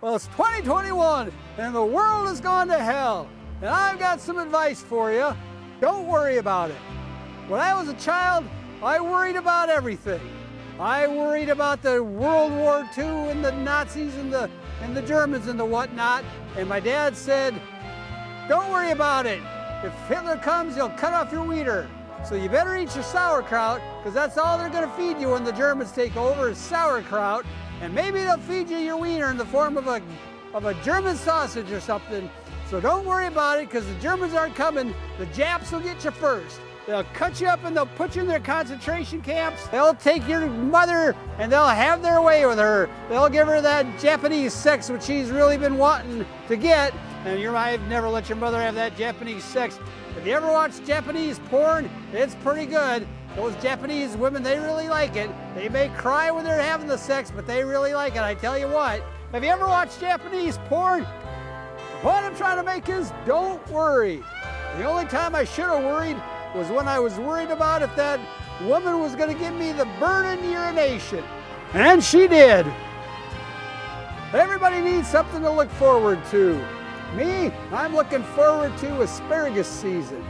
Well, it's 2021 and the world has gone to hell. And I've got some advice for you. Don't worry about it. When I was a child, I worried about everything. I worried about the World War II and the Nazis and the Germans and the whatnot. And my dad said, don't worry about it. If Hitler comes, he'll cut off your wiener. So you better eat your sauerkraut, because that's all they're going to feed you when the Germans take over is sauerkraut. And maybe they'll feed you your wiener in the form of a German sausage or something. So don't worry about it, because the Germans aren't coming. The Japs will get you first. They'll cut you up and they'll put you in their concentration camps. They'll take your mother and they'll have their way with her. They'll give her that Japanese sex which she's really been wanting to get. And you might never let your mother have that Japanese sex. If you ever watch Japanese porn, it's pretty good. Those Japanese women, they really like it. They may cry when they're having the sex, but they really like it. I tell you what, have you ever watched Japanese porn? The point I'm trying to make is don't worry. The only time I should have worried was when I was worried about if that woman was going to give me the burning urination. And she did. Everybody needs something to look forward to. Me, I'm looking forward to asparagus season.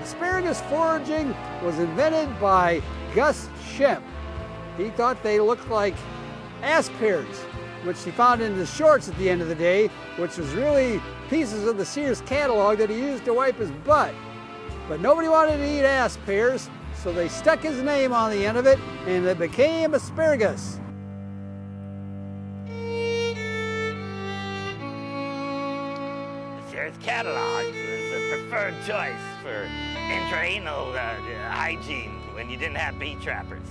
Asparagus foraging was invented by Gus Shemp. He thought they looked like ass pears, which he found in his shorts at the end of the day, which was really pieces of the Sears catalog that he used to wipe his butt. But nobody wanted to eat ass pears, so they stuck his name on the end of it, and it became asparagus. Sears catalog was the preferred choice for intraanal hygiene when you didn't have bee trappers.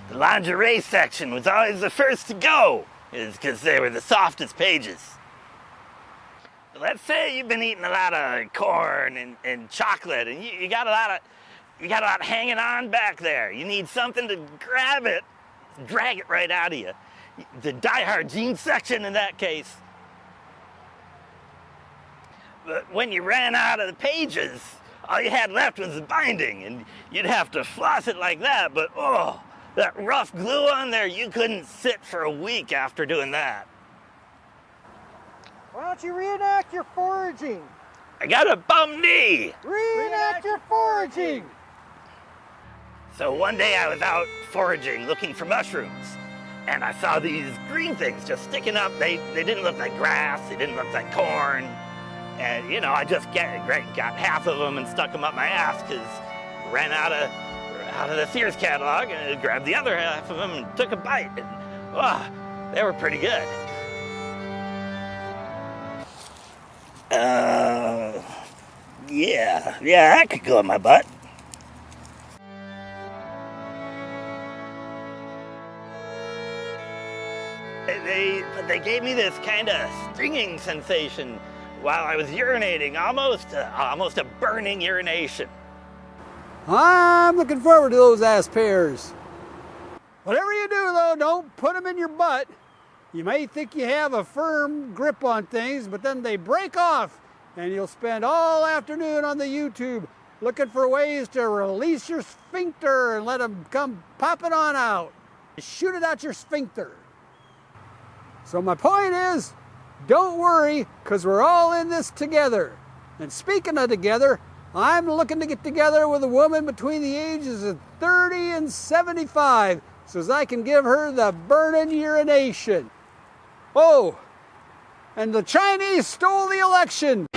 The lingerie section was always the first to go, because they were the softest pages. Let's say you've been eating a lot of corn and chocolate, and you got a lot hanging on back there. You need something to grab it, drag it right out of you. The die-hard jeans section in that case. But when you ran out of the pages, all you had left was the binding, and you'd have to floss it like that, but oh, that rough glue on there, you couldn't sit for a week after doing that. Why don't you reenact your foraging? I got a bum knee. Reenact your foraging! So one day I was out foraging, looking for mushrooms, and I saw these green things just sticking up. They didn't look like grass, they didn't look like corn. And, you know, I just got half of them and stuck them up my ass because I ran out of the Sears catalog, and I grabbed the other half of them and took a bite. And, oh, they were pretty good. Yeah, that could go in my butt. They gave me this kind of stinging sensation while I was urinating, almost a burning urination. I'm looking forward to those ass pears. Whatever you do, though, don't put them in your butt. You may think you have a firm grip on things, but then they break off, and you'll spend all afternoon on the YouTube looking for ways to release your sphincter and let them come popping on out. Shoot it out your sphincter. So my point is, don't worry, because we're all in this together. And speaking of together, I'm looking to get together with a woman between the ages of 30 and 75 so as I can give her the burning urination. Oh, and the Chinese stole the election.